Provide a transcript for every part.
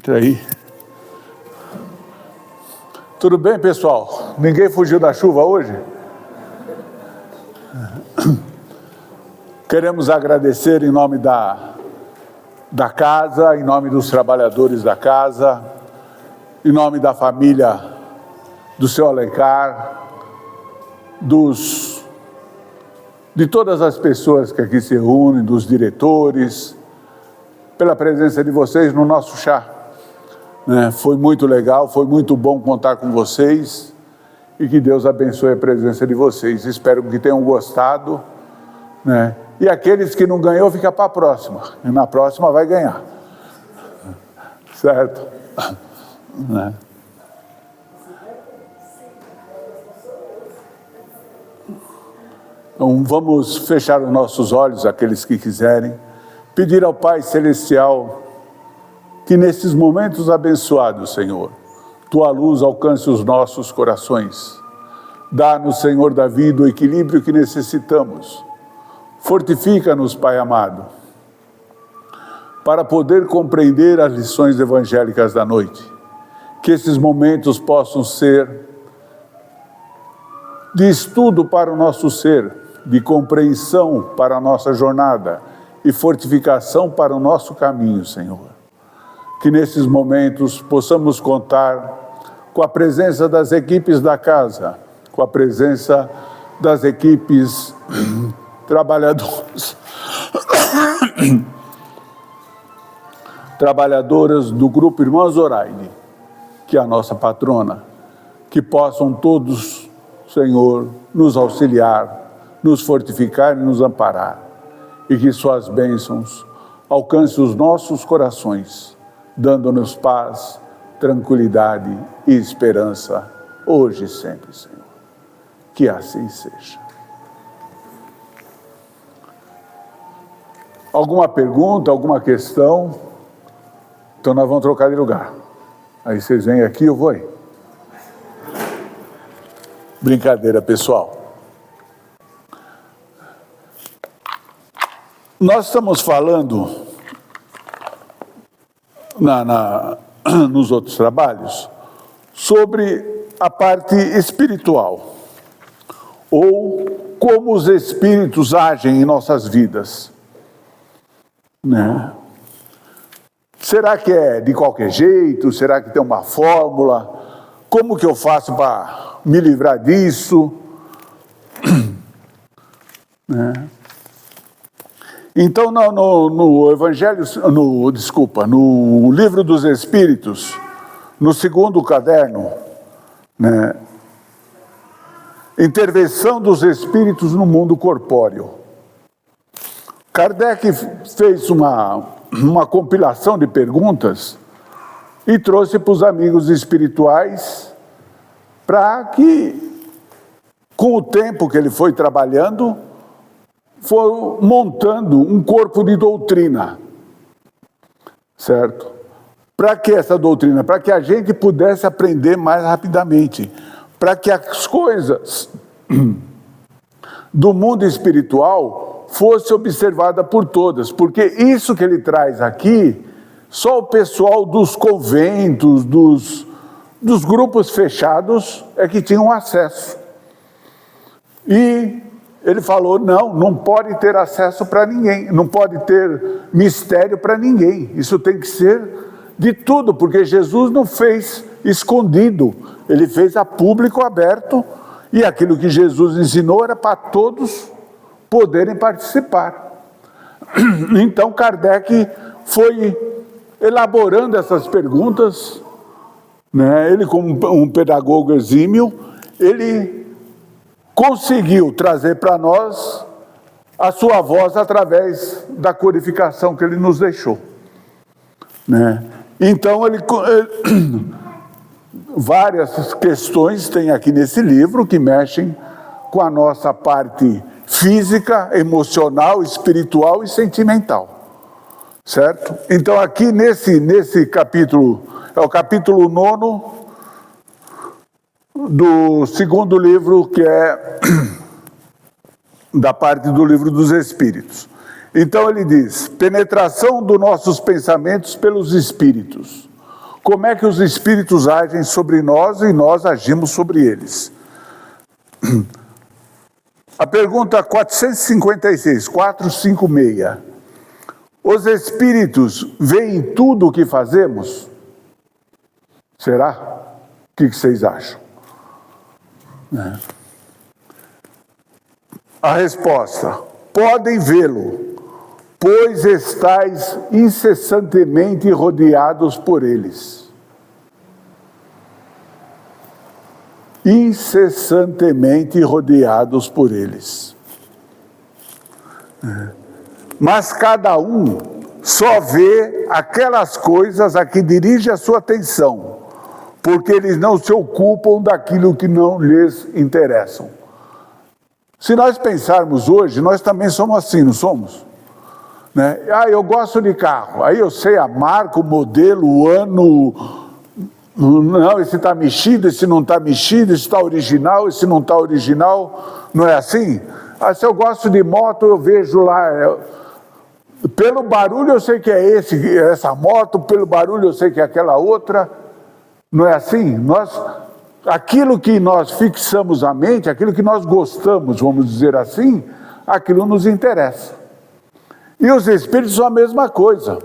Entra aí. Tudo bem, pessoal? Ninguém fugiu da chuva hoje? Queremos agradecer em nome da casa, em nome dos trabalhadores da casa, em nome da família do seu Alencar, de todas as pessoas que aqui se reúnem, dos diretores, pela presença de vocês no nosso chá. Foi muito legal, foi muito bom contar com vocês e que Deus abençoe a presença de vocês. Espero que tenham gostado, E aqueles que não ganhou, fica para a próxima. E na próxima vai ganhar. Certo? Então, vamos fechar os nossos olhos, aqueles que quiserem, pedir ao Pai Celestial que nesses momentos abençoados, Senhor, Tua luz alcance os nossos corações. Dá-nos, Senhor da vida, o equilíbrio que necessitamos. Fortifica-nos, Pai amado, para poder compreender as lições evangélicas da noite. Que esses momentos possam ser de estudo para o nosso ser, de compreensão para a nossa jornada e fortificação para o nosso caminho, Senhor. Que nesses momentos possamos contar com a presença das equipes da casa, com a presença das equipes trabalhadoras do Grupo Irmã Zoraide, que é a nossa patrona, que possam todos, Senhor, nos auxiliar, nos fortificar e nos amparar, e que suas bênçãos alcancem os nossos corações, dando-nos paz, tranquilidade e esperança, hoje e sempre, Senhor. Que assim seja. Alguma pergunta, alguma questão? Então nós vamos trocar de lugar. Aí vocês vêm aqui, eu vou aí. Brincadeira, pessoal. Nós estamos falando nos outros trabalhos sobre a parte espiritual, ou como os espíritos agem em nossas vidas. Será que é de qualquer jeito? Será que tem uma fórmula? Como que eu faço para me livrar disso? Então, no Evangelho, no Livro dos Espíritos, no segundo caderno, Intervenção dos Espíritos no Mundo Corpóreo. Kardec fez uma compilação de perguntas e trouxe para os amigos espirituais para que, com o tempo que ele foi trabalhando, foi montando um corpo de doutrina, certo? Para que essa doutrina? Para que a gente pudesse aprender mais rapidamente, para que as coisas do mundo espiritual fosse observada por todas, porque isso que ele traz aqui, só o pessoal dos conventos, dos grupos fechados é que tinham acesso. E ele falou, não pode ter acesso para ninguém, não pode ter mistério para ninguém, isso tem que ser de tudo, porque Jesus não fez escondido, ele fez a público aberto, e aquilo que Jesus ensinou era para todos poderem participar. Então Kardec foi elaborando essas perguntas, ele como um pedagogo exímio, ele conseguiu trazer para nós a sua voz através da codificação que ele nos deixou. Então, várias questões tem aqui nesse livro que mexem com a nossa parte física, emocional, espiritual e sentimental, certo? Então aqui nesse capítulo, é o capítulo 9 do segundo livro, que é da parte do Livro dos Espíritos. Então ele diz, penetração dos nossos pensamentos pelos espíritos. como é que os espíritos agem sobre nós e nós agimos sobre eles. A pergunta 456. Os espíritos veem tudo o que fazemos? Será? O que vocês acham? A resposta: podem vê-lo, pois estais incessantemente rodeados por eles. Incessantemente rodeados por eles. Mas cada um só vê aquelas coisas a que dirige a sua atenção, porque eles não se ocupam daquilo que não lhes interessam. Se nós pensarmos hoje, nós também somos assim, não somos? Né? Eu gosto de carro, aí eu sei a marca, o modelo, o ano. Não, esse está mexido, esse não está mexido, esse está original, esse não está original. Não é assim? Se eu gosto de moto, eu vejo lá. Pelo barulho eu sei que é essa moto, pelo barulho eu sei que é aquela outra. Não é assim? Aquilo que nós fixamos a mente, aquilo que nós gostamos, vamos dizer assim, aquilo nos interessa. E os espíritos são a mesma coisa.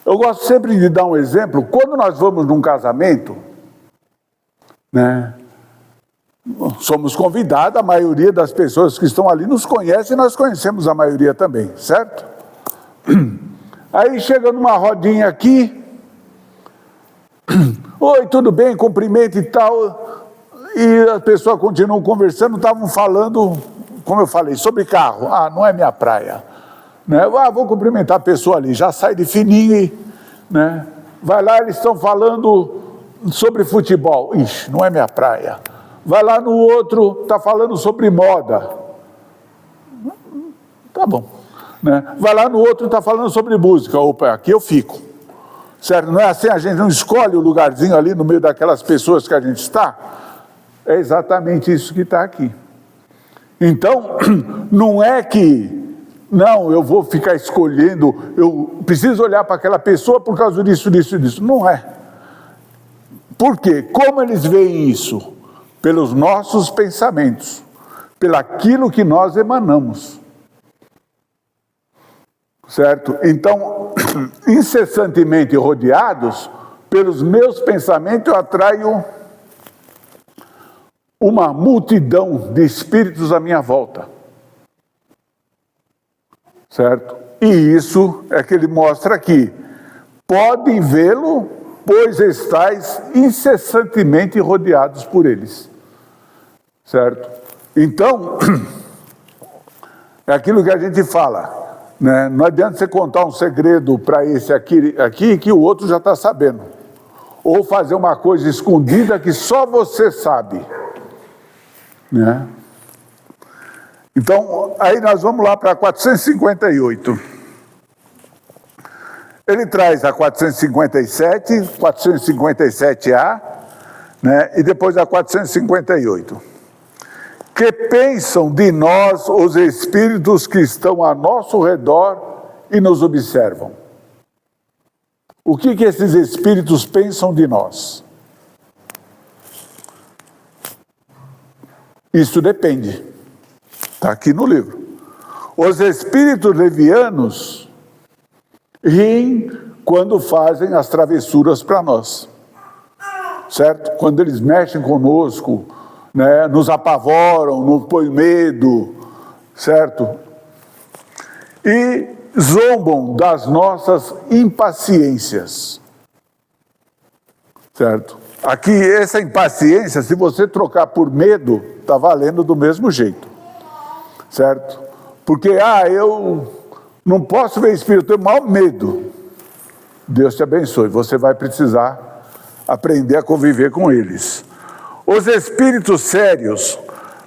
Eu gosto sempre de dar um exemplo. Quando nós vamos num casamento, né, somos convidados, a maioria das pessoas que estão ali nos conhece e nós conhecemos a maioria também, certo? Aí chega numa rodinha aqui, oi, tudo bem, cumprimento e tal, e as pessoas continuam conversando, estavam falando, como eu falei, sobre carro. Não é minha praia. Né? Vou cumprimentar a pessoa ali, já sai de fininho, né? Vai lá, eles estão falando sobre futebol. Ixi, não é minha praia. Vai lá no outro, está falando sobre moda. Tá bom. Né? Vai lá no outro, está falando sobre música. Opa, aqui eu fico. Certo? Não é assim, a gente não escolhe o lugarzinho ali no meio daquelas pessoas que a gente está? É exatamente isso que está aqui. Então, não é que... Não, eu vou ficar escolhendo, eu preciso olhar para aquela pessoa por causa disso, disso, disso. Não é. Por quê? Como eles veem isso? Pelos nossos pensamentos, pelaquilo que nós emanamos. Certo? Então, incessantemente rodeados, pelos meus pensamentos eu atraio uma multidão de espíritos à minha volta. Certo? E isso é que ele mostra aqui. Podem vê-lo, pois estais incessantemente rodeados por eles. Certo? Então, é aquilo que a gente fala, né? Não adianta você contar um segredo para esse aqui que o outro já está sabendo. Ou fazer uma coisa escondida que só você sabe. Né? Então, aí nós vamos lá para 458. Ele traz a 457, 457A, né, e depois a 458. Que pensam de nós os espíritos que estão a nosso redor e nos observam? O que esses espíritos pensam de nós? Isso depende. Está aqui no livro. Os espíritos levianos riem quando fazem as travessuras para nós. Certo? Quando eles mexem conosco, né, nos apavoram, nos põem medo, certo? E zombam das nossas impaciências. Certo? Aqui, essa impaciência, se você trocar por medo, está valendo do mesmo jeito. Certo? Porque, eu não posso ver espírito, eu tenho maior medo. Deus te abençoe, você vai precisar aprender a conviver com eles. Os espíritos sérios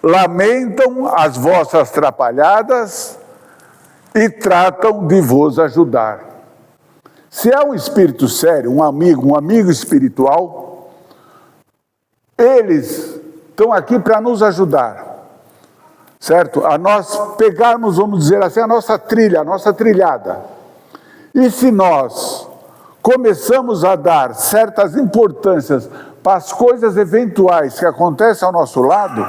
lamentam as vossas atrapalhadas e tratam de vos ajudar. Se é um espírito sério, um amigo espiritual, eles estão aqui para nos ajudar. Certo? A nós pegarmos, vamos dizer assim, a nossa trilha, a nossa trilhada. E se nós começamos a dar certas importâncias para as coisas eventuais que acontecem ao nosso lado,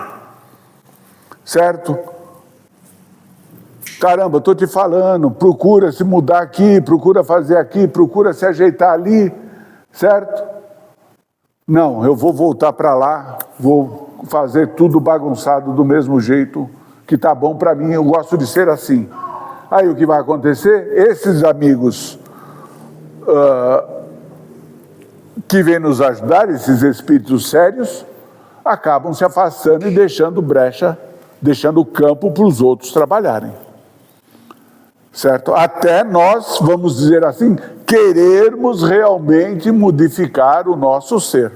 certo? Caramba, estou te falando, procura se mudar aqui, procura fazer aqui, procura se ajeitar ali, certo? Não, eu vou voltar para lá, vou fazer tudo bagunçado do mesmo jeito, que está bom para mim, eu gosto de ser assim. Aí o que vai acontecer? Esses amigos que vêm nos ajudar, esses espíritos sérios, acabam se afastando e deixando brecha, deixando campo para os outros trabalharem. Certo? Até nós, vamos dizer assim, querermos realmente modificar o nosso ser.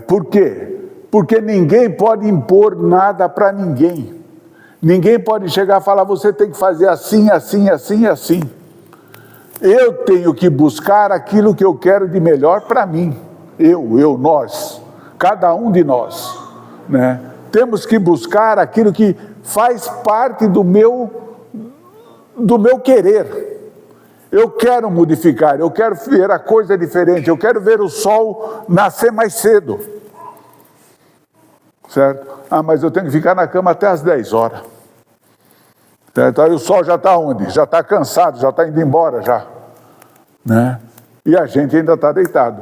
Por quê? Porque ninguém pode impor nada para ninguém. Ninguém pode chegar e falar, você tem que fazer assim, assim, assim, assim. Eu tenho que buscar aquilo que eu quero de melhor para mim. Nós, cada um de nós. Né? Temos que buscar aquilo que faz parte do meu querer. Eu quero modificar, eu quero ver a coisa diferente, eu quero ver o sol nascer mais cedo. Certo? Ah, mas eu tenho que ficar na cama até às 10 horas. Certo? Aí o sol já está onde? Já está cansado, já está indo embora já. Né? E a gente ainda está deitado.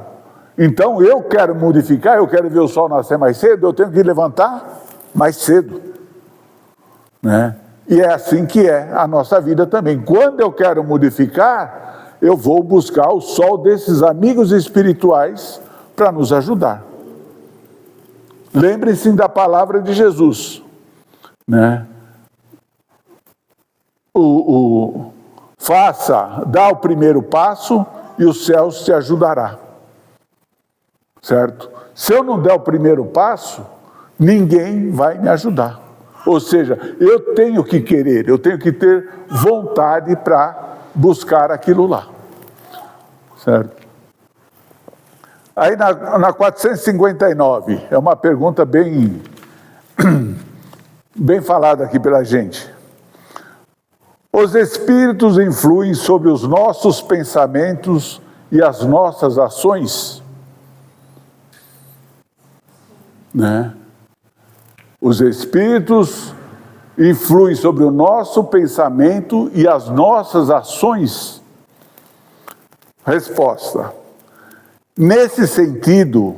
Então eu quero modificar, eu quero ver o sol nascer mais cedo, eu tenho que levantar mais cedo. Né? E é assim que é a nossa vida também. Quando eu quero modificar, eu vou buscar o sol desses amigos espirituais para nos ajudar. Lembre-se da palavra de Jesus, né? Dá o primeiro passo e o céu te ajudará, certo? Se eu não der o primeiro passo, ninguém vai me ajudar. Ou seja, eu tenho que querer, eu tenho que ter vontade para buscar aquilo lá, certo? Aí na 459, é uma pergunta bem falada aqui pela gente. Os espíritos influem sobre os nossos pensamentos e as nossas ações? Né? Os espíritos influem sobre o nosso pensamento e as nossas ações? Resposta: nesse sentido,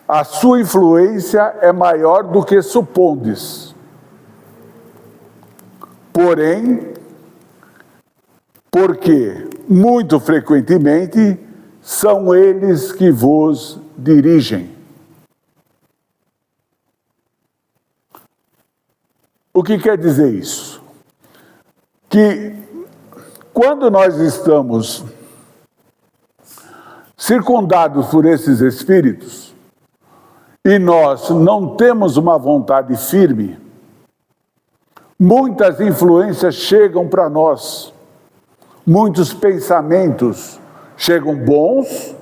a sua influência é maior do que supondes. Porém, porque muito frequentemente são eles que vos dirigem. O que quer dizer isso? Que quando nós estamos circundados por esses espíritos e nós não temos uma vontade firme, muitas influências chegam para nós, muitos pensamentos chegam bons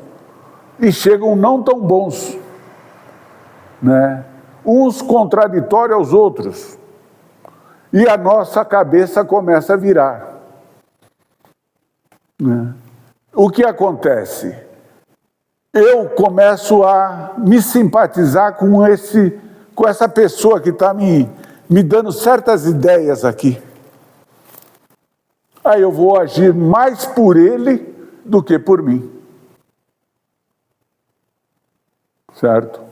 e chegam não tão bons, né? Uns contraditórios aos outros. E a nossa cabeça começa a virar. Né? O que acontece? Eu começo a me simpatizar com essa pessoa que está me dando certas ideias aqui. Aí eu vou agir mais por ele do que por mim. Certo?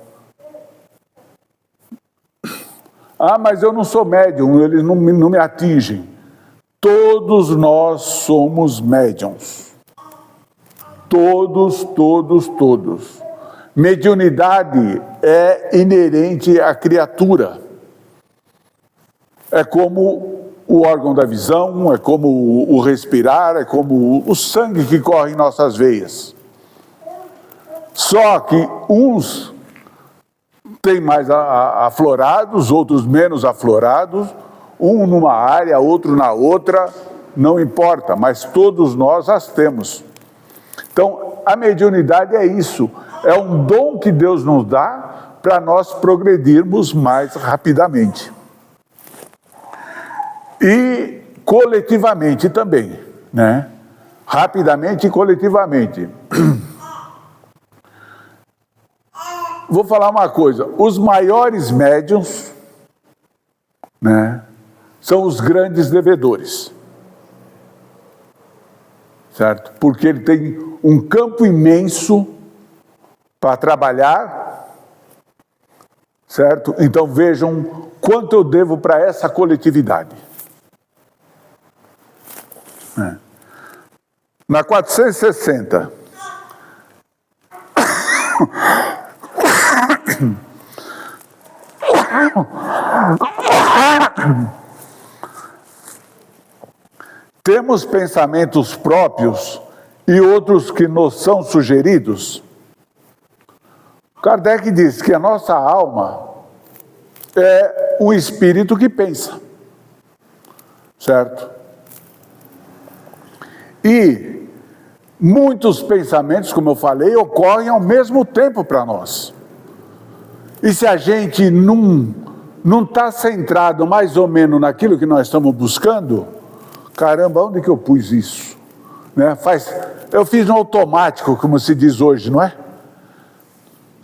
Ah, mas eu não sou médium, eles não me atingem. Todos nós somos médiums. Todos. Mediunidade é inerente à criatura. É como o órgão da visão, é como o respirar, é como o sangue que corre em nossas veias. Só que uns têm mais aflorados, outros menos aflorados, um numa área, outro na outra, não importa, mas todos nós as temos. Então, a mediunidade é isso, é um dom que Deus nos dá para nós progredirmos mais rapidamente. E coletivamente também, né? rapidamente e coletivamente. Vou falar uma coisa, os maiores médiuns, né, são os grandes devedores, certo? Porque ele tem um campo imenso para trabalhar, certo? Então vejam quanto eu devo para essa coletividade. Na 460, temos pensamentos próprios e outros que nos são sugeridos. Kardec diz que a nossa alma é um espírito que pensa, certo? E muitos pensamentos, como eu falei, ocorrem ao mesmo tempo para nós. E se a gente não está centrado mais ou menos naquilo que nós estamos buscando, caramba, onde que eu pus isso? Né? Eu fiz no automático, como se diz hoje, não é?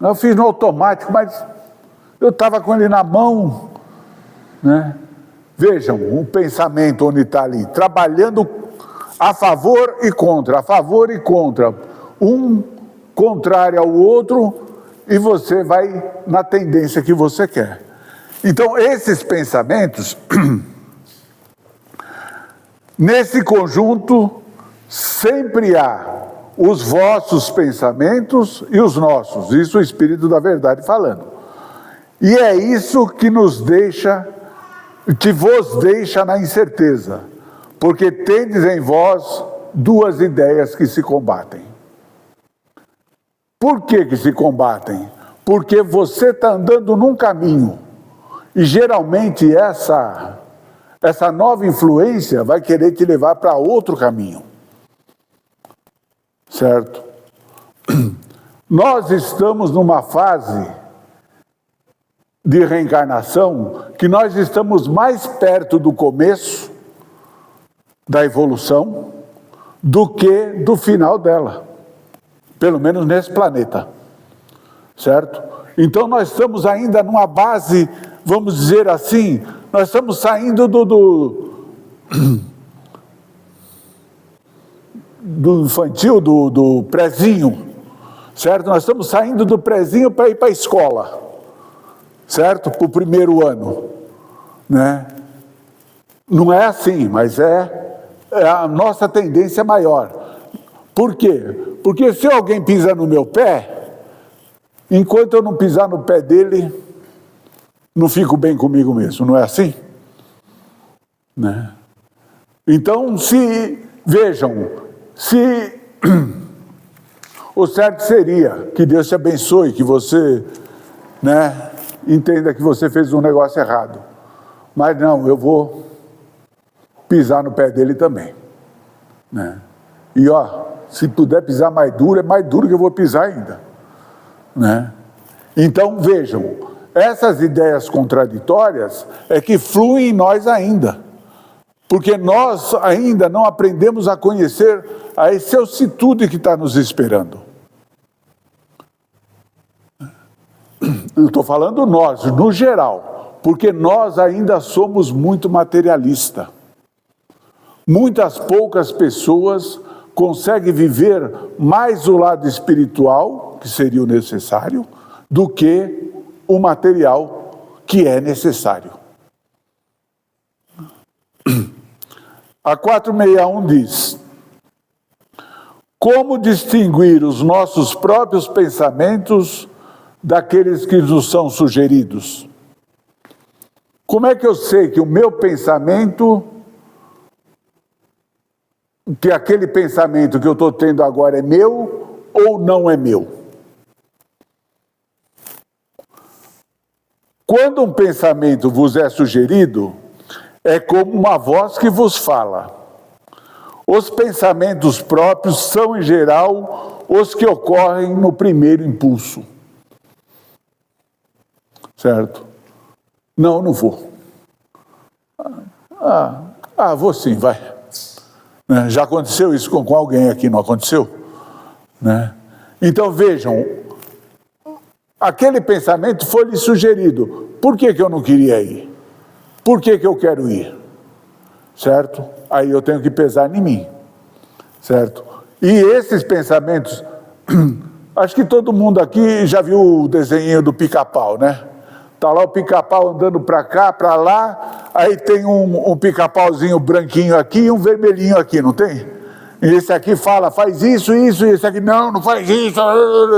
Eu fiz no automático, mas eu estava com ele na mão, né? Vejam o pensamento onde está ali, trabalhando a favor e contra, um contrário ao outro, e você vai na tendência que você quer. Então, esses pensamentos, nesse conjunto, sempre há os vossos pensamentos e os nossos, isso o Espírito da Verdade falando. E é isso que nos deixa, que vos deixa na incerteza, porque tendes em vós duas ideias que se combatem. Por que se combatem? Porque você está andando num caminho, e geralmente essa nova influência vai querer te levar para outro caminho. Certo? Nós estamos numa fase de reencarnação que nós estamos mais perto do começo da evolução do que do final dela, pelo menos nesse planeta, certo? Então nós estamos ainda numa base, vamos dizer assim, nós estamos saindo do infantil, do prezinho, certo? Nós estamos saindo do prezinho para ir para a escola, certo? Para o primeiro ano, né? Não é assim, mas a nossa tendência maior. Por quê? Porque se alguém pisa no meu pé, enquanto eu não pisar no pé dele, não fico bem comigo mesmo, não é assim? Né? Então, vejam, o certo seria que Deus te abençoe, que você, né, entenda que você fez um negócio errado. Mas não, eu vou pisar no pé dele também. Né? E se puder pisar mais duro, é mais duro que eu vou pisar ainda. Né? Então vejam, essas ideias contraditórias é que fluem em nós ainda. Porque nós ainda não aprendemos a conhecer a excelsitude que está nos esperando. Eu estou falando nós, no geral, porque nós ainda somos muito materialistas. Muitas poucas pessoas conseguem viver mais o lado espiritual, que seria o necessário, do que o material, que é necessário. A 461 diz: como distinguir os nossos próprios pensamentos daqueles que nos são sugeridos? Como é que eu sei que o meu pensamento, que aquele pensamento que eu estou tendo agora é meu ou não é meu? Quando um pensamento vos é sugerido, é como uma voz que vos fala. Os pensamentos próprios são, em geral, os que ocorrem no primeiro impulso. Certo? Não vou. Vou sim, vai. Né? Já aconteceu isso com alguém aqui, não aconteceu? Né? Então vejam, aquele pensamento foi lhe sugerido. Por que eu não queria ir? Por que eu quero ir? Certo? Aí eu tenho que pesar em mim. Certo? E esses pensamentos, acho que todo mundo aqui já viu o desenho do pica-pau, né? Está lá o pica-pau andando para cá, para lá, aí tem um pica-pauzinho branquinho aqui e um vermelhinho aqui, não tem? E esse aqui fala, faz isso, isso, e esse aqui, não faz isso,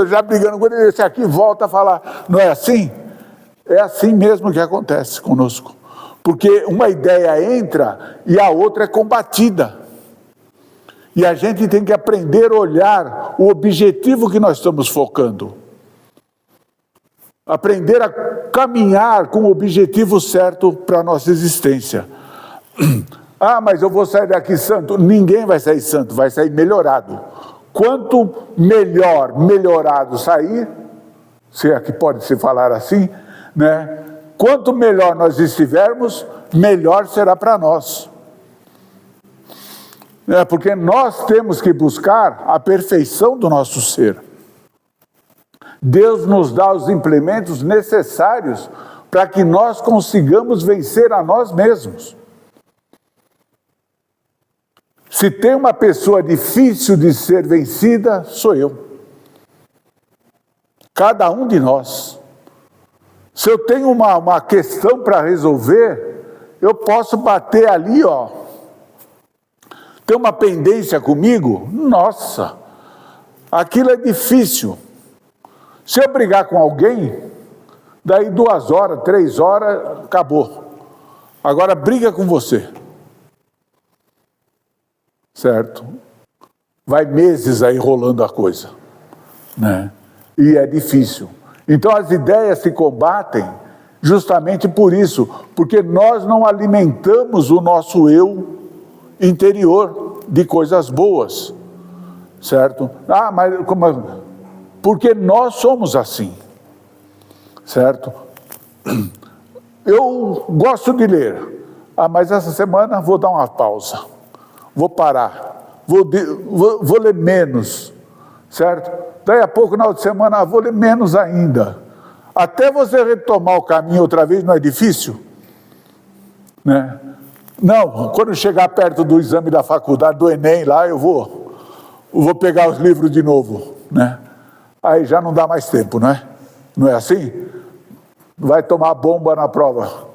já brigando com ele, esse aqui volta a falar. Não é assim? É assim mesmo que acontece conosco. Porque uma ideia entra e a outra é combatida. E a gente tem que aprender a olhar o objetivo que nós estamos focando. Aprender a caminhar com o objetivo certo para a nossa existência. Ah, mas eu vou sair daqui santo. Ninguém vai sair santo, vai sair melhorado. Quanto melhorado sair, se é que pode se falar assim, né? Quanto melhor nós estivermos, melhor será para nós. Porque nós temos que buscar a perfeição do nosso ser. Deus nos dá os implementos necessários para que nós consigamos vencer a nós mesmos. Se tem uma pessoa difícil de ser vencida, sou eu. Cada um de nós. Se eu tenho uma questão para resolver, eu posso bater ali, ó. Tem uma pendência comigo? Nossa, aquilo é difícil. Se eu brigar com alguém, daí 2 horas, 3 horas, acabou. Agora briga com você. Certo? Vai meses aí rolando a coisa. Né? E é difícil. Então as ideias se combatem justamente por isso. Porque nós não alimentamos o nosso eu interior de coisas boas. Certo? Ah, mas como... Porque nós somos assim, certo? Eu gosto de ler, mas essa semana vou dar uma pausa, vou parar, vou ler menos, certo? Daí a pouco, no final de semana, vou ler menos ainda. Até você retomar o caminho outra vez, não é difícil? Né? Não, quando chegar perto do exame da faculdade, do Enem, lá eu vou pegar os livros de novo, né? Aí já não dá mais tempo, não é? Não é assim? Vai tomar bomba na prova.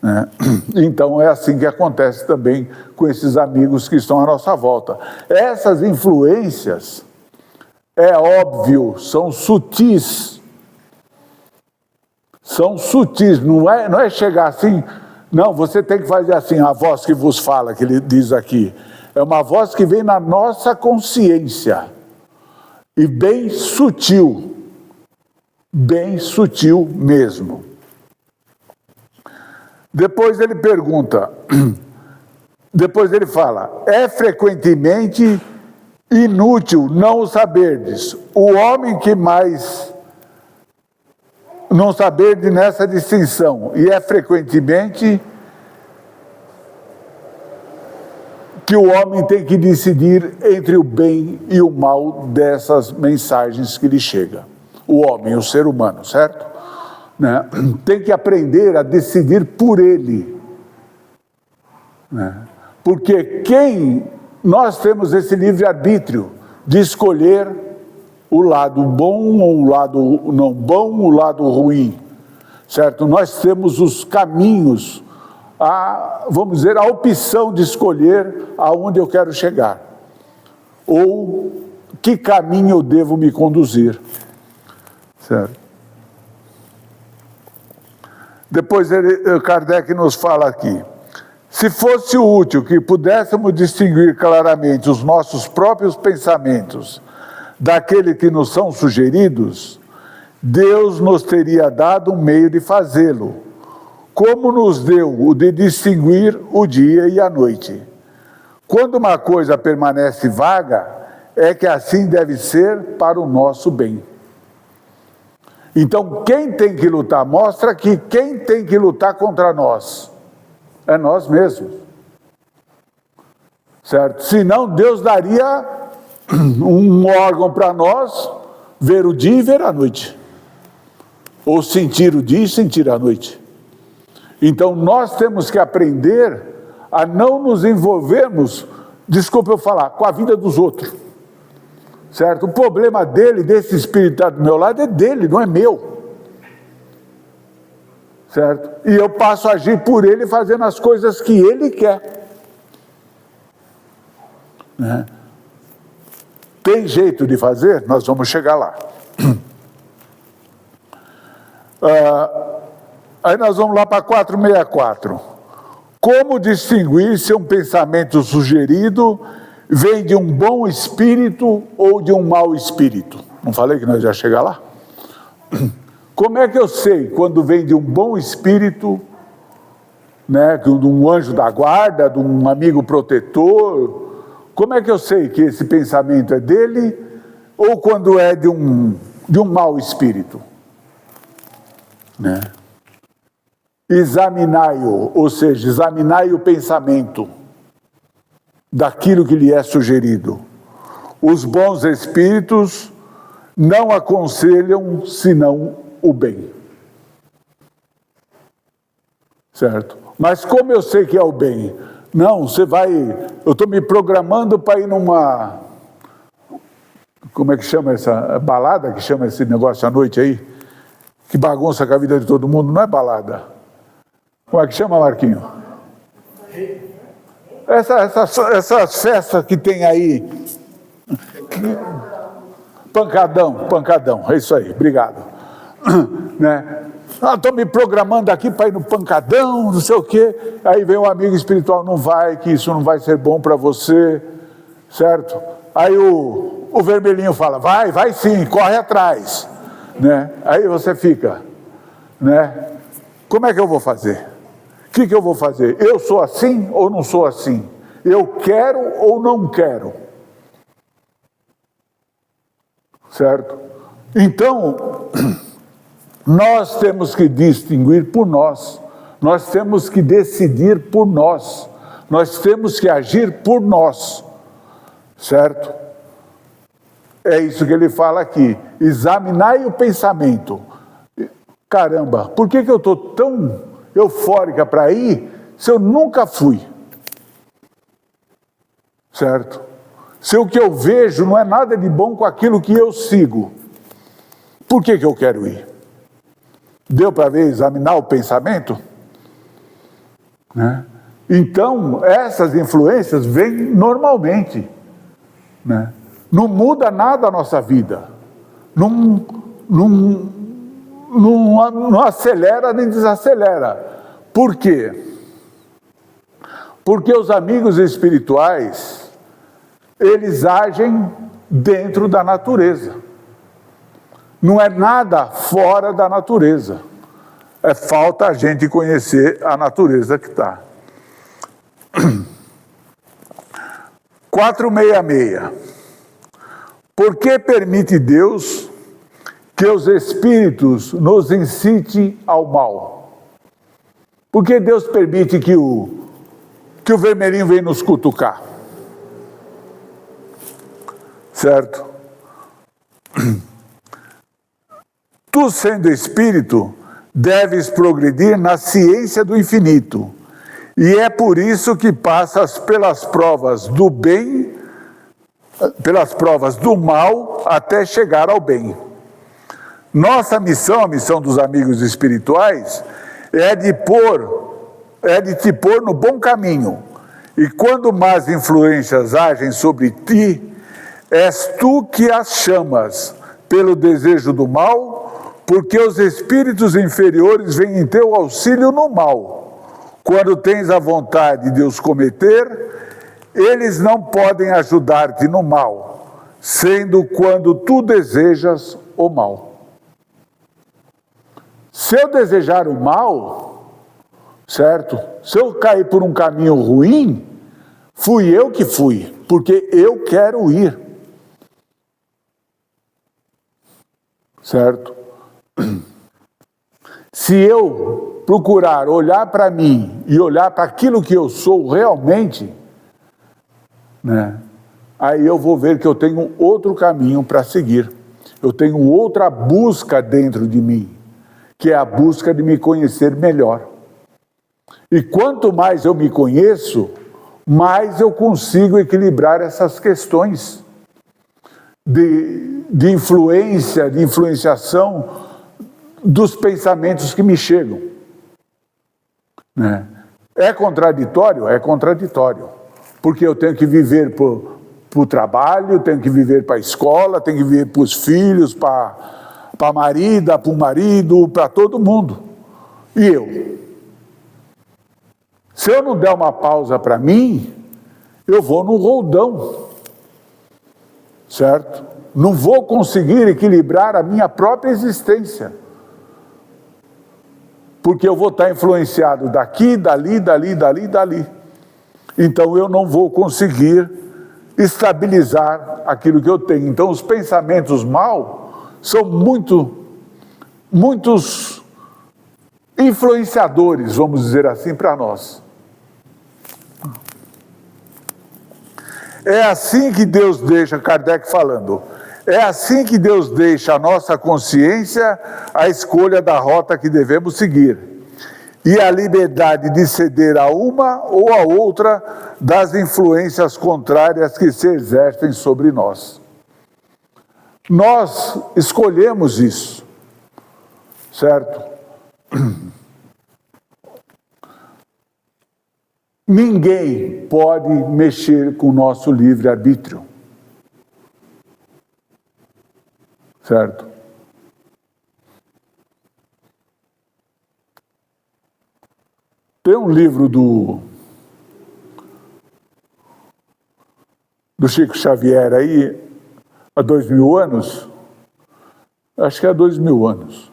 Né? Então é assim que acontece também com esses amigos que estão à nossa volta. Essas influências, é óbvio, são sutis. São sutis, não é chegar assim, não, você tem que fazer assim, a voz que vos fala, que ele diz aqui. É uma voz que vem na nossa consciência. E bem sutil mesmo. Depois ele pergunta, depois ele fala, é frequentemente inútil não o saberdes. O homem que mais não saberdes nessa distinção, e é frequentemente que o homem tem que decidir entre o bem e o mal dessas mensagens que lhe chegam. O homem, o ser humano, certo? Né? Tem que aprender a decidir por ele. Né? Porque nós temos esse livre-arbítrio de escolher o lado bom ou o lado não bom, o lado ruim. Certo? Nós temos os caminhos, vamos dizer, a opção de escolher aonde eu quero chegar, ou que caminho eu devo me conduzir, certo? Depois Kardec nos fala aqui, se fosse útil que pudéssemos distinguir claramente os nossos próprios pensamentos daqueles que nos são sugeridos, Deus nos teria dado um meio de fazê-lo, como nos deu o de distinguir o dia e a noite. Quando uma coisa permanece vaga, é que assim deve ser para o nosso bem. Então, quem tem que lutar? Mostra que quem tem que lutar contra nós é nós mesmos. certo? Senão Deus daria um órgão para nós ver o dia e ver a noite, ou sentir o dia e sentir a noite. Então nós temos que aprender a não nos envolvermos, desculpa eu falar, com a vida dos outros, certo? O problema dele, desse espírito que está do meu lado, é dele, não é meu, certo? E eu passo a agir por ele fazendo as coisas que ele quer, né? Tem jeito de fazer? Nós vamos chegar lá. Aí nós vamos lá para 464. Como distinguir se um pensamento sugerido vem de um bom espírito ou de um mau espírito? Não falei que nós já chegar lá? Como é que eu sei quando vem de um bom espírito, né, de um anjo da guarda, de um amigo protetor? Como é que eu sei que esse pensamento é dele ou quando é de um mau espírito? Né? Examinai-o, ou seja, examinai o pensamento daquilo que lhe é sugerido. Os bons espíritos não aconselham senão o bem. Certo? Mas como eu sei que é o bem? Não, você vai... Eu estou me programando para ir numa... Como é que chama essa balada, que chama esse negócio à noite aí? Que bagunça com a vida de todo mundo, não é balada. Como é que chama, Marquinho? Essas festas que tem aí. Pancadão, é isso aí, obrigado. Né? Estou me programando aqui para ir no pancadão, não sei o quê. Aí vem um amigo espiritual, não vai, que isso não vai ser bom para você, certo? Aí o vermelhinho fala, vai sim, corre atrás. Né? Aí você fica, né? Como é que eu vou fazer? O que eu vou fazer? Eu sou assim ou não sou assim? Eu quero ou não quero? Certo? Então, nós temos que distinguir por nós temos que decidir por nós temos que agir por nós, certo? É isso que ele fala aqui, examinai o pensamento. Caramba, por que eu estou tão eufórica para ir se eu nunca fui? Certo? Se o que eu vejo não é nada de bom com aquilo que eu sigo, por que eu quero ir? Deu para ver, examinar o pensamento? Né? Então, essas influências vêm normalmente. Né? Não muda nada a nossa vida. Não acelera nem desacelera. Por quê? Porque os amigos espirituais, eles agem dentro da natureza. Não é nada fora da natureza. Falta a gente conhecer a natureza que está. 466. Por que permite Deus que os espíritos nos incitem ao mal? Por que Deus permite que o vermelhinho venha nos cutucar? Certo? Tu, sendo espírito, deves progredir na ciência do infinito, e é por isso que passas pelas provas do bem, pelas provas do mal, até chegar ao bem. Nossa missão, a missão dos amigos espirituais, é de te pôr no bom caminho, e quando más influências agem sobre ti, és tu que as chamas pelo desejo do mal, porque os espíritos inferiores vêm em teu auxílio no mal. Quando tens a vontade de os cometer, eles não podem ajudar-te no mal, sendo quando tu desejas o mal. Se eu desejar o mal, certo? Se eu cair por um caminho ruim, fui eu que fui, porque eu quero ir. Certo? Se eu procurar olhar para mim e olhar para aquilo que eu sou realmente, né? Aí eu vou ver que eu tenho outro caminho para seguir. Eu tenho outra busca dentro de mim, que é a busca de me conhecer melhor. E quanto mais eu me conheço, mais eu consigo equilibrar essas questões de influência, de influenciação dos pensamentos que me chegam, né? É contraditório? É contraditório. Porque eu tenho que viver para o trabalho, tenho que viver para a escola, tenho que viver para os filhos, para a marida, para o marido, para todo mundo. E eu? Se eu não der uma pausa para mim, eu vou no roldão, certo? Não vou conseguir equilibrar a minha própria existência. Porque eu vou estar influenciado daqui, dali. Então eu não vou conseguir estabilizar aquilo que eu tenho. Então os pensamentos mal são muitos influenciadores, vamos dizer assim, para nós. É assim que Deus deixa, Kardec falando, é assim que Deus deixa a nossa consciência a escolha da rota que devemos seguir. E a liberdade de ceder a uma ou a outra das influências contrárias que se exercem sobre nós. Nós escolhemos isso, certo? Ninguém pode mexer com o nosso livre-arbítrio, certo? Tem um livro do Chico Xavier aí, há 2000 anos, acho que há 2000 anos.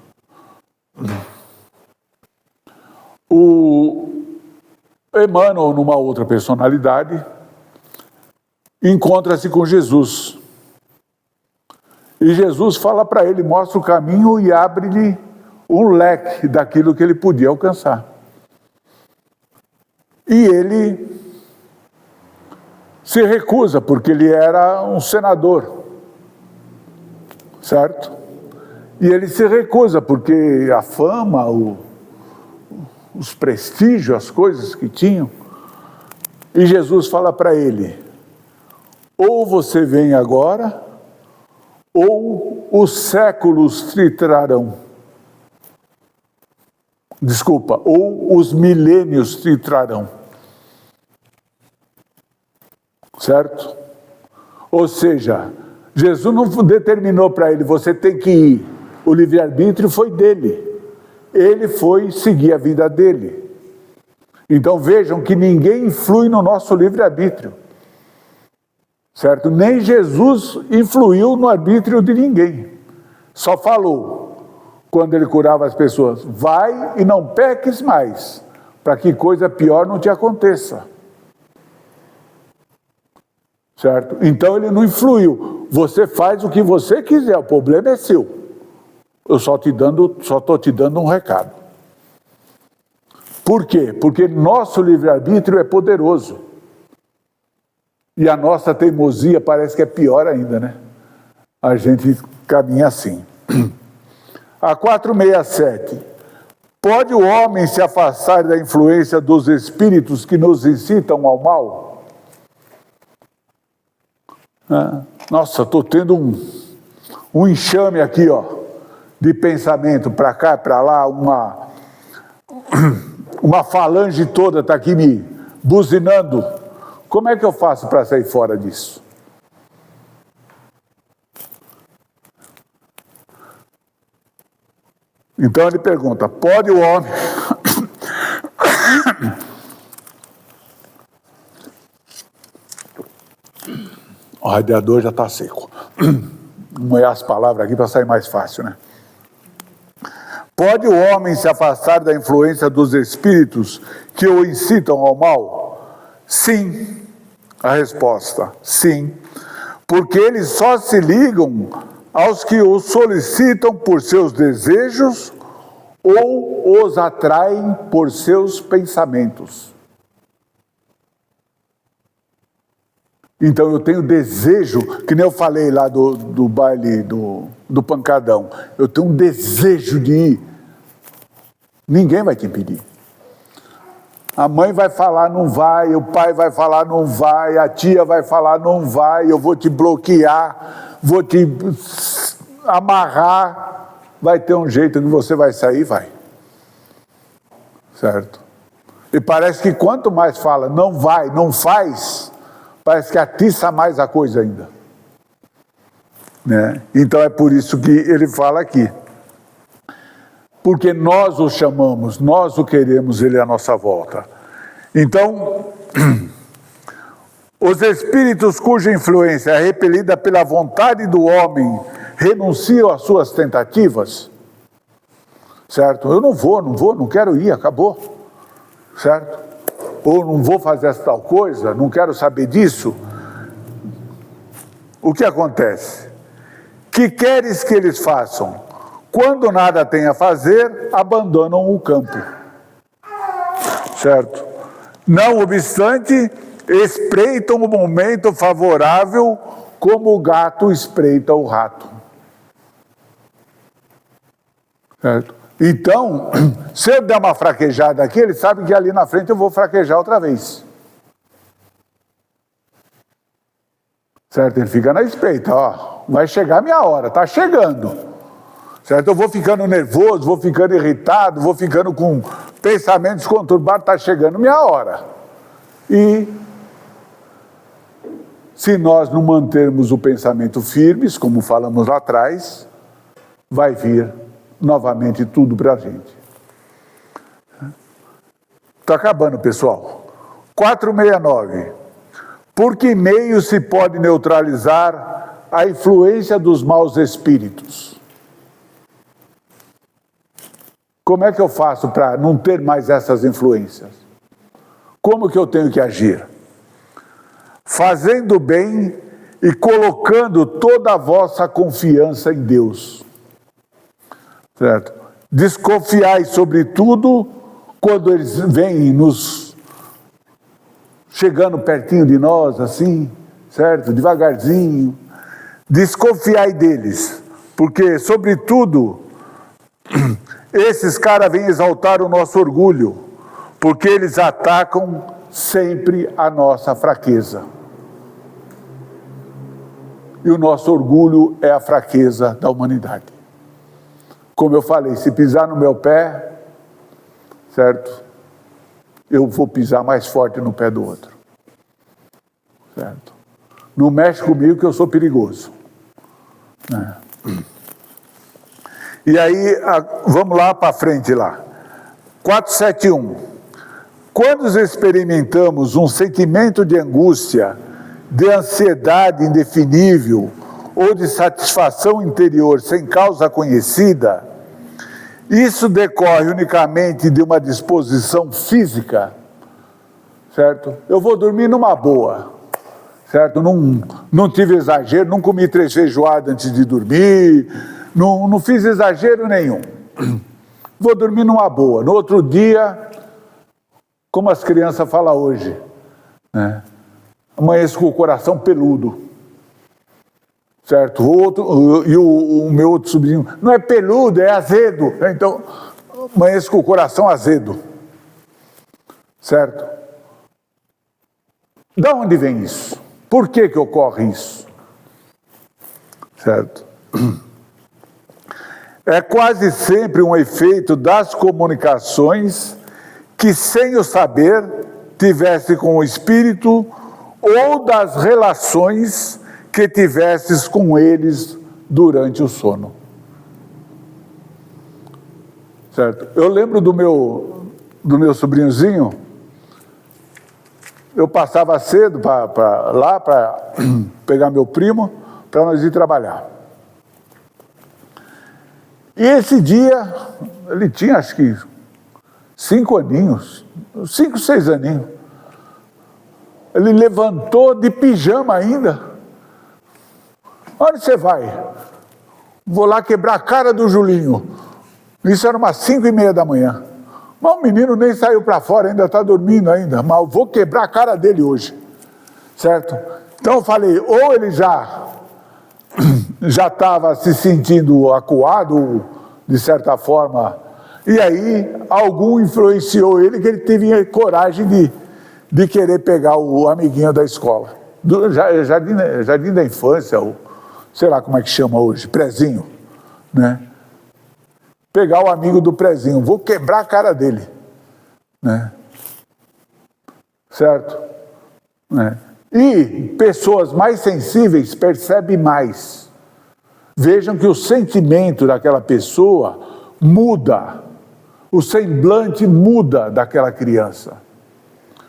O Emmanuel, numa outra personalidade, encontra-se com Jesus. E Jesus fala para ele, mostra o caminho e abre-lhe um leque daquilo que ele podia alcançar. E ele se recusa, porque ele era um senador, certo? E ele se recusa, porque a fama, os prestígios, as coisas que tinham. E Jesus fala para ele, ou você vem agora, ou os séculos te trarão. Desculpa, ou os milênios te trarão. Certo? Ou seja, Jesus não determinou para ele, você tem que ir. O livre-arbítrio foi dele. Ele foi seguir a vida dele. Então vejam que ninguém influi no nosso livre-arbítrio. Certo? Nem Jesus influiu no arbítrio de ninguém. Só falou, quando ele curava as pessoas, vai e não peques mais, para que coisa pior não te aconteça. Certo? Então ele não influiu. Você faz o que você quiser, o problema é seu. Eu só estou te dando um recado. Por quê? Porque nosso livre-arbítrio é poderoso. E a nossa teimosia parece que é pior ainda, né? A gente caminha assim. A 467. Pode o homem se afastar da influência dos espíritos que nos incitam ao mal? Nossa, estou tendo um enxame aqui, ó, de pensamento para cá, para lá, uma falange toda está aqui me buzinando. Como é que eu faço para sair fora disso? Então ele pergunta, pode o homem... O radiador já está seco. Vou molhar as palavras aqui para sair mais fácil, né? Pode o homem se afastar da influência dos espíritos que o incitam ao mal? Sim. A resposta, sim. Porque eles só se ligam aos que os solicitam por seus desejos ou os atraem por seus pensamentos. Então eu tenho desejo, que nem eu falei lá do baile do pancadão, eu tenho um desejo de ir. Ninguém vai te impedir. A mãe vai falar, não vai, o pai vai falar, não vai, a tia vai falar, não vai, eu vou te bloquear, vou te amarrar, vai ter um jeito que você vai sair, vai. Certo? E parece que quanto mais fala, não vai, não faz, parece que atiça mais a coisa ainda. Né? Então é por isso que ele fala aqui. Porque nós o chamamos, nós o queremos, ele é à nossa volta. Então, os espíritos cuja influência é repelida pela vontade do homem renunciam às suas tentativas, certo? Eu não vou, não quero ir, acabou, certo? Ou não vou fazer essa tal coisa, não quero saber disso. O que acontece? Que queres que eles façam? Quando nada tem a fazer, abandonam o campo, certo? Não obstante, espreitam o momento favorável como o gato espreita o rato. Certo? Então, se eu der uma fraquejada aqui, ele sabe que ali na frente eu vou fraquejar outra vez. Certo? Ele fica na espreita, ó, vai chegar a minha hora, tá chegando. Certo? Eu vou ficando nervoso, vou ficando irritado, vou ficando com pensamentos conturbados, está chegando minha hora. E se nós não mantermos o pensamento firmes, como falamos lá atrás, vai vir novamente tudo para a gente. Está acabando, pessoal. 469. Por que meio se pode neutralizar a influência dos maus espíritos? Como é que eu faço para não ter mais essas influências? Como que eu tenho que agir? Fazendo bem e colocando toda a vossa confiança em Deus. Certo? Desconfiai sobretudo quando eles vêm nos chegando pertinho de nós, assim, certo? Devagarzinho. Desconfiai deles, porque, sobretudo, esses caras vêm exaltar o nosso orgulho, porque eles atacam sempre a nossa fraqueza. E o nosso orgulho é a fraqueza da humanidade. Como eu falei, se pisar no meu pé, certo? Eu vou pisar mais forte no pé do outro. Certo? Não mexe comigo que eu sou perigoso. E aí, vamos lá para frente lá. 471. Quando experimentamos um sentimento de angústia, de ansiedade indefinível ou de satisfação interior sem causa conhecida, isso decorre unicamente de uma disposição física, certo? Eu vou dormir numa boa, certo? Não tive exagero, não comi 3 feijoadas antes de dormir, não fiz exagero nenhum. Vou dormir numa boa. No outro dia, como as crianças falam hoje, né? Amanheço com o coração peludo. Certo? O meu outro sobrinho, não é peludo, é azedo. Então, amanheço com o coração azedo. Certo? Da onde vem isso? Por que ocorre isso? Certo? É quase sempre um efeito das comunicações que, sem o saber, tivesse com o espírito ou das relações que tivesses com eles durante o sono. Certo? Eu lembro do meu sobrinhozinho, eu passava cedo para pegar meu primo, para nós ir trabalhar. E esse dia, ele tinha acho que 5 aninhos, 5, 6 aninhos. Ele levantou de pijama ainda. Onde você vai? Vou lá quebrar a cara do Julinho. Isso era umas 5:30 da manhã. Mas o menino nem saiu para fora, ainda está dormindo ainda. Mas eu vou quebrar a cara dele hoje. Certo? Então eu falei, ou ele já estava se sentindo acuado, de certa forma, e aí algum influenciou ele, que ele teve coragem de querer pegar o amiguinho da escola. Jardim da infância, ou sei lá como é que chama hoje, prezinho, né? Pegar o amigo do prezinho, vou quebrar a cara dele, né? Certo? Né? E pessoas mais sensíveis percebem mais. Vejam que o sentimento daquela pessoa muda, o semblante muda daquela criança,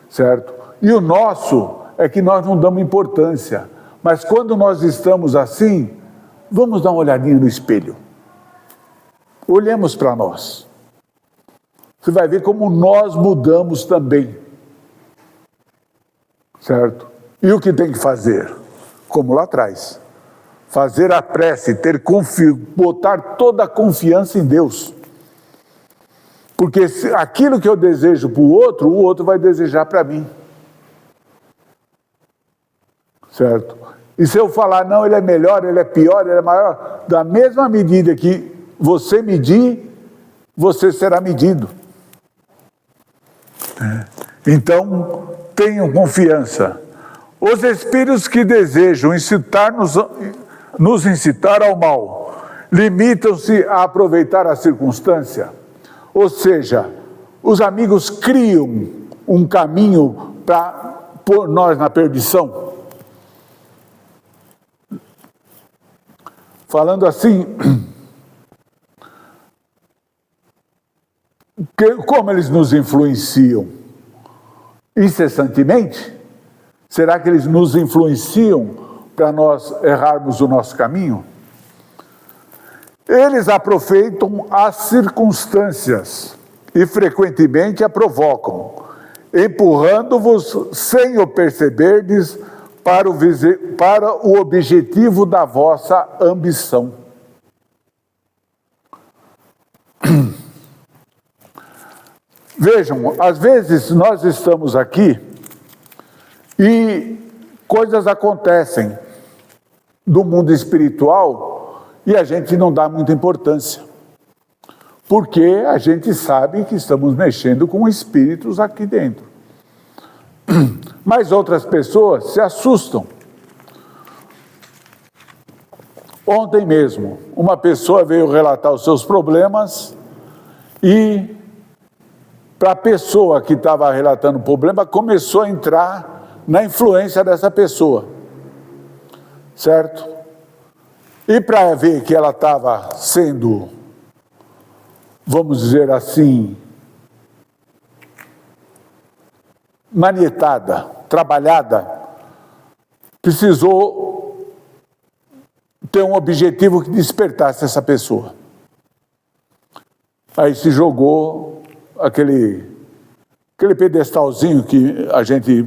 certo? E o nosso é que nós não damos importância, mas quando nós estamos assim, vamos dar uma olhadinha no espelho. Olhemos para nós. Você vai ver como nós mudamos também, certo? E o que tem que fazer? Como lá atrás. Fazer a prece, botar toda a confiança em Deus. Porque aquilo que eu desejo para o outro vai desejar para mim. Certo? E se eu falar, não, ele é melhor, ele é pior, ele é maior, da mesma medida que você medir, você será medido. Então, tenham confiança. Os espíritos que desejam nos incitar ao mal, limitam-se a aproveitar a circunstância. Ou seja, os amigos criam um caminho para pôr nós na perdição. Falando assim, como eles nos influenciam? Incessantemente? Será que eles nos influenciam para nós errarmos o nosso caminho? Eles aproveitam as circunstâncias e frequentemente a provocam, empurrando-vos sem o perceberdes para o objetivo da vossa ambição. Vejam, às vezes nós estamos aqui e coisas acontecem do mundo espiritual e a gente não dá muita importância. Porque a gente sabe que estamos mexendo com espíritos aqui dentro. Mas outras pessoas se assustam. Ontem mesmo, uma pessoa veio relatar os seus problemas e, para a pessoa que estava relatando o problema, começou a entrar na influência dessa pessoa, certo? E para ver que ela estava sendo, vamos dizer assim, manietada, trabalhada, precisou ter um objetivo que despertasse essa pessoa. Aí se jogou aquele pedestalzinho que a gente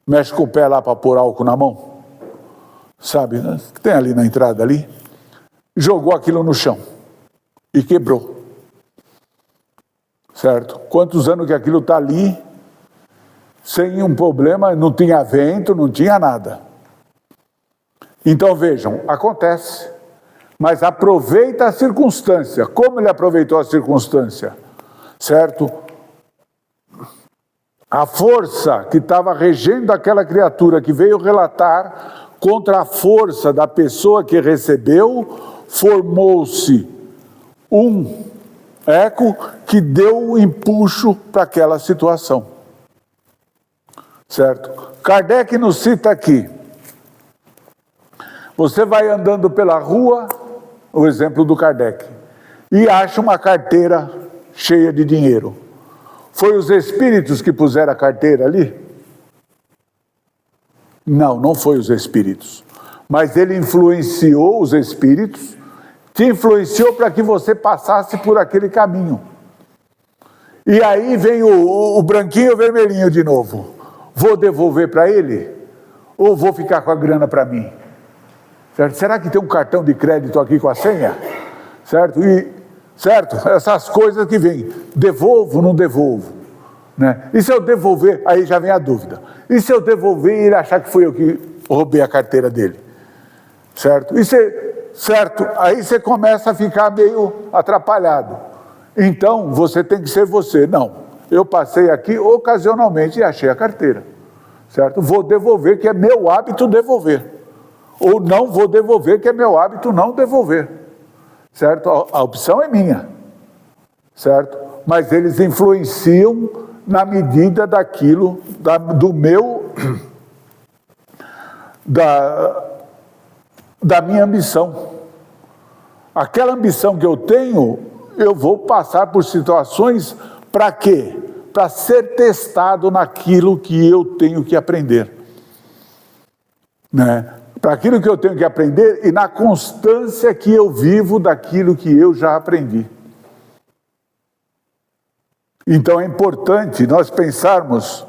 mexe com o pé lá para pôr álcool na mão, sabe, né? Que tem ali na entrada ali, jogou aquilo no chão e quebrou, certo? Quantos anos que aquilo está ali, sem um problema, não tinha vento, não tinha nada. Então vejam, acontece, mas aproveita a circunstância. Como ele aproveitou a circunstância? Certo? A força que estava regendo aquela criatura que veio relatar contra a força da pessoa que recebeu, formou-se um eco que deu o empuxo para aquela situação. Certo? Kardec nos cita aqui. Você vai andando pela rua, o exemplo do Kardec, e acha uma carteira cheia de dinheiro. Foi os espíritos que puseram a carteira ali? Não, não foi os espíritos. Mas ele influenciou os espíritos, te influenciou para que você passasse por aquele caminho. E aí vem o branquinho e o vermelhinho de novo. Vou devolver para ele? Ou vou ficar com a grana para mim? Certo? Será que tem um cartão de crédito aqui com a senha? Certo? Certo? Essas coisas que vêm. Devolvo, não devolvo? Né? E se eu devolver? Aí já vem a dúvida. E se eu devolver e ele achar que foi eu que roubei a carteira dele. Certo? Certo, aí você começa a ficar meio atrapalhado. Então, você tem que ser você. Não, eu passei aqui ocasionalmente e achei a carteira. Certo? Vou devolver, que é meu hábito devolver. Ou não vou devolver, que é meu hábito não devolver. Certo? A opção é minha. Certo? Mas eles influenciam na medida daquilo, do meu, da minha ambição. Aquela ambição que eu tenho, eu vou passar por situações para quê? Para ser testado naquilo que eu tenho que aprender. Né? Para aquilo que eu tenho que aprender e na constância que eu vivo daquilo que eu já aprendi. Então é importante nós pensarmos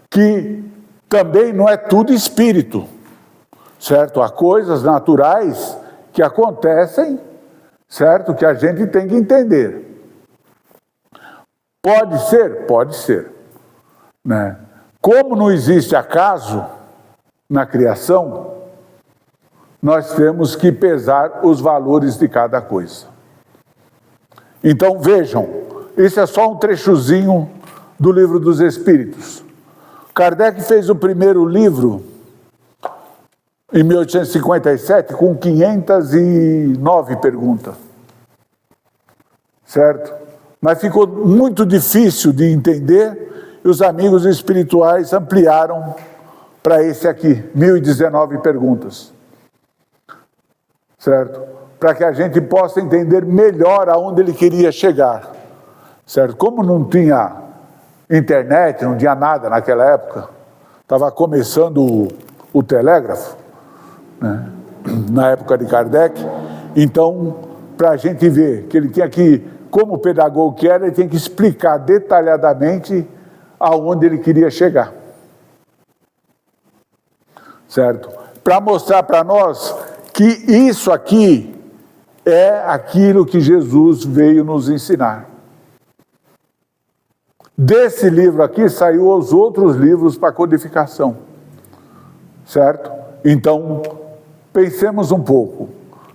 que também não é tudo espírito, certo? Há coisas naturais que acontecem, certo? Que a gente tem que entender. Pode ser? Pode ser. Né? Como não existe acaso na criação, nós temos que pesar os valores de cada coisa. Então vejam, isso é só um trechozinho do Livro dos Espíritos. Kardec fez o primeiro livro em 1857 com 509 perguntas. Certo? Mas ficou muito difícil de entender e os amigos espirituais ampliaram para esse aqui, 1019 perguntas. Certo? Para que a gente possa entender melhor aonde ele queria chegar. Certo? Como não tinha internet, não tinha nada naquela época, estava começando o telégrafo, né? Na época de Kardec, então, para a gente ver que ele tinha que, como pedagogo que era, ele tinha que explicar detalhadamente aonde ele queria chegar. Certo? Para mostrar para nós que isso aqui é aquilo que Jesus veio nos ensinar. Desse livro aqui saiu os outros livros para codificação. Certo? Então, pensemos um pouco.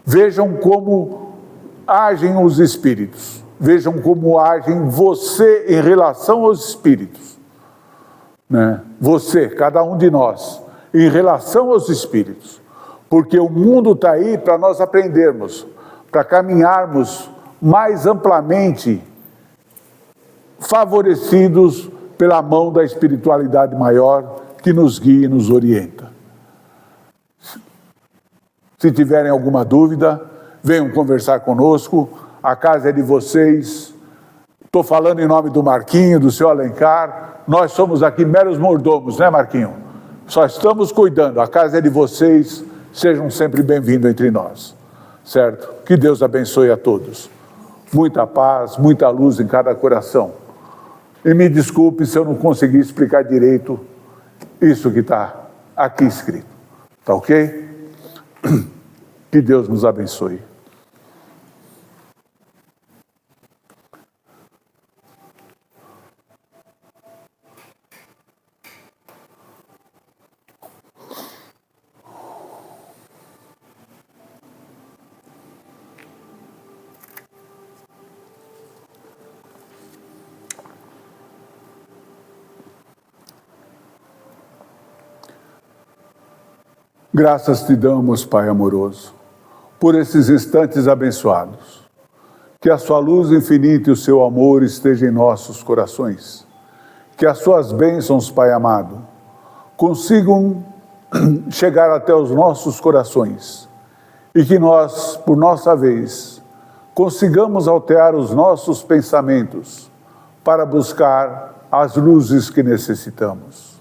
Vejam como agem os espíritos. Vejam como agem você em relação aos espíritos. Né? Você, cada um de nós, em relação aos espíritos. Porque o mundo está aí para nós aprendermos, para caminharmos mais amplamente favorecidos pela mão da espiritualidade maior que nos guia e nos orienta. Se tiverem alguma dúvida, venham conversar conosco, a casa é de vocês. Estou falando em nome do Marquinho, do seu Alencar, nós somos aqui meros mordomos, né, Marquinho? Só estamos cuidando, a casa é de vocês, sejam sempre bem-vindos entre nós, certo? Que Deus abençoe a todos. Muita paz, muita luz em cada coração. E me desculpe se eu não consegui explicar direito isso que está aqui escrito. Tá ok? Que Deus nos abençoe. Graças te damos, Pai amoroso, por esses instantes abençoados. Que a sua luz infinita e o seu amor estejam em nossos corações. Que as suas bênçãos, Pai amado, consigam chegar até os nossos corações. E que nós, por nossa vez, consigamos alterar os nossos pensamentos para buscar as luzes que necessitamos.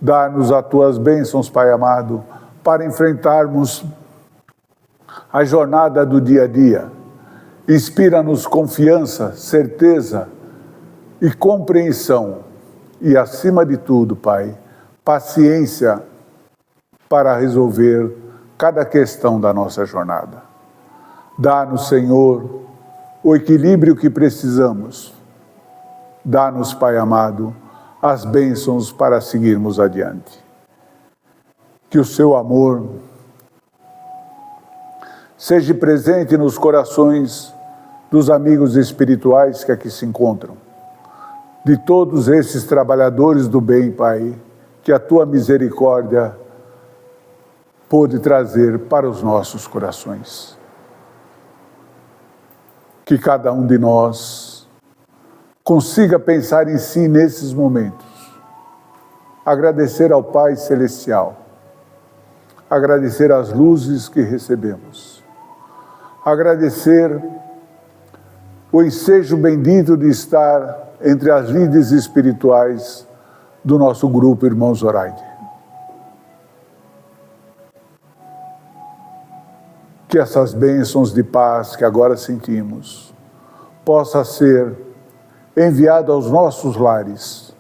Dá-nos as tuas bênçãos, Pai amado, para enfrentarmos a jornada do dia a dia. Inspira-nos confiança, certeza e compreensão. E, acima de tudo, Pai, paciência para resolver cada questão da nossa jornada. Dá-nos, Senhor, o equilíbrio que precisamos. Dá-nos, Pai amado, as bênçãos para seguirmos adiante. Que o seu amor seja presente nos corações dos amigos espirituais que aqui se encontram, de todos esses trabalhadores do bem, Pai, que a tua misericórdia pôde trazer para os nossos corações. Que cada um de nós consiga pensar em si nesses momentos, agradecer ao Pai Celestial, agradecer as luzes que recebemos, agradecer o ensejo bendito de estar entre as lides espirituais do nosso grupo Irmãos Zoraide. Que essas bênçãos de paz que agora sentimos possa ser enviado aos nossos lares,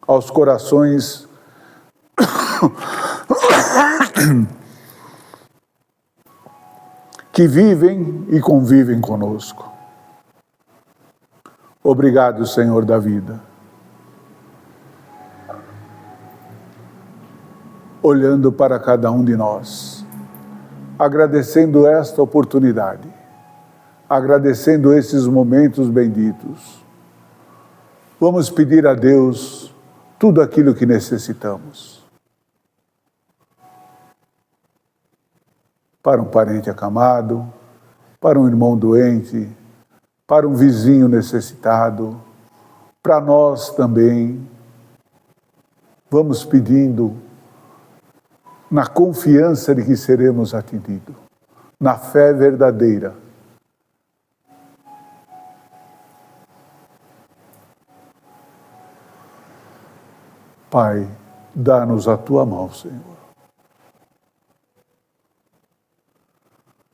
aos corações que vivem e convivem conosco. Obrigado, Senhor da vida. Olhando para cada um de nós, agradecendo esta oportunidade, agradecendo esses momentos benditos, vamos pedir a Deus tudo aquilo que necessitamos. Para um parente acamado, para um irmão doente, para um vizinho necessitado, para nós também. Vamos pedindo na confiança de que seremos atendidos, na fé verdadeira. Pai, dá-nos a tua mão, Senhor.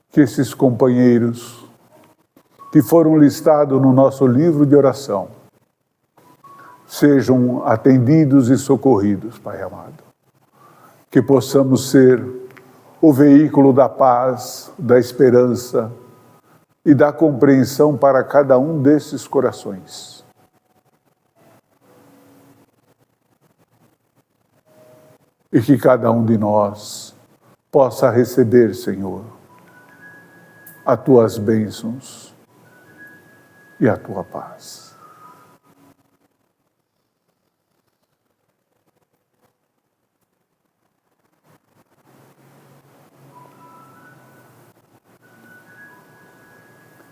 Que esses companheiros que foram listados no nosso livro de oração sejam atendidos e socorridos, Pai amado. Que possamos ser o veículo da paz, da esperança e da compreensão para cada um desses corações. E que cada um de nós possa receber, Senhor, as tuas bênçãos e a tua paz.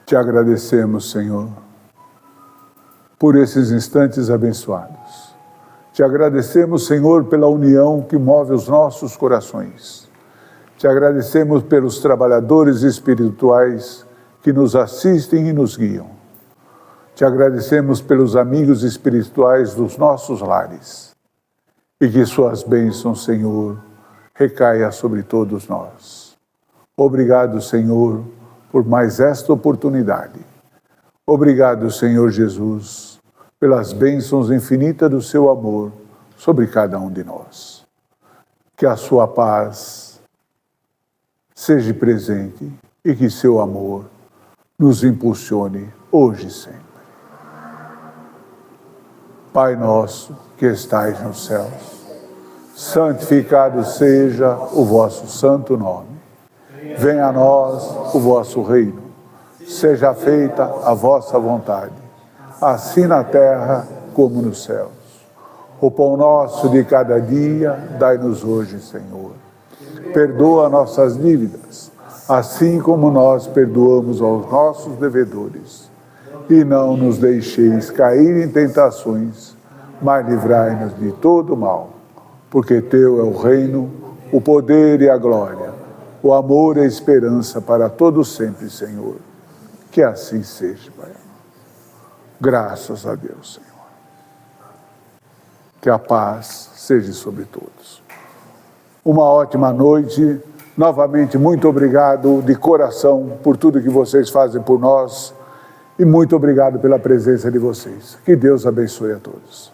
Te agradecemos, Senhor, por esses instantes abençoados. Te agradecemos, Senhor, pela união que move os nossos corações. Te agradecemos pelos trabalhadores espirituais que nos assistem e nos guiam. Te agradecemos pelos amigos espirituais dos nossos lares. E que suas bênçãos, Senhor, recaia sobre todos nós. Obrigado, Senhor, por mais esta oportunidade. Obrigado, Senhor Jesus, pelas bênçãos infinitas do seu amor sobre cada um de nós. Que a sua paz seja presente e que seu amor nos impulsione hoje e sempre. Pai nosso que estais nos céus, santificado seja o vosso santo nome. Venha a nós o vosso reino. Seja feita a vossa vontade, assim na terra como nos céus. O pão nosso de cada dia, dai-nos hoje, Senhor. Perdoa nossas dívidas, assim como nós perdoamos aos nossos devedores. E não nos deixeis cair em tentações, mas livrai-nos de todo mal. Porque teu é o reino, o poder e a glória, o amor e a esperança para todos sempre, Senhor. Que assim seja, Pai. Graças a Deus, Senhor. Que a paz seja sobre todos. Uma ótima noite. Novamente, muito obrigado de coração por tudo que vocês fazem por nós. E muito obrigado pela presença de vocês. Que Deus abençoe a todos.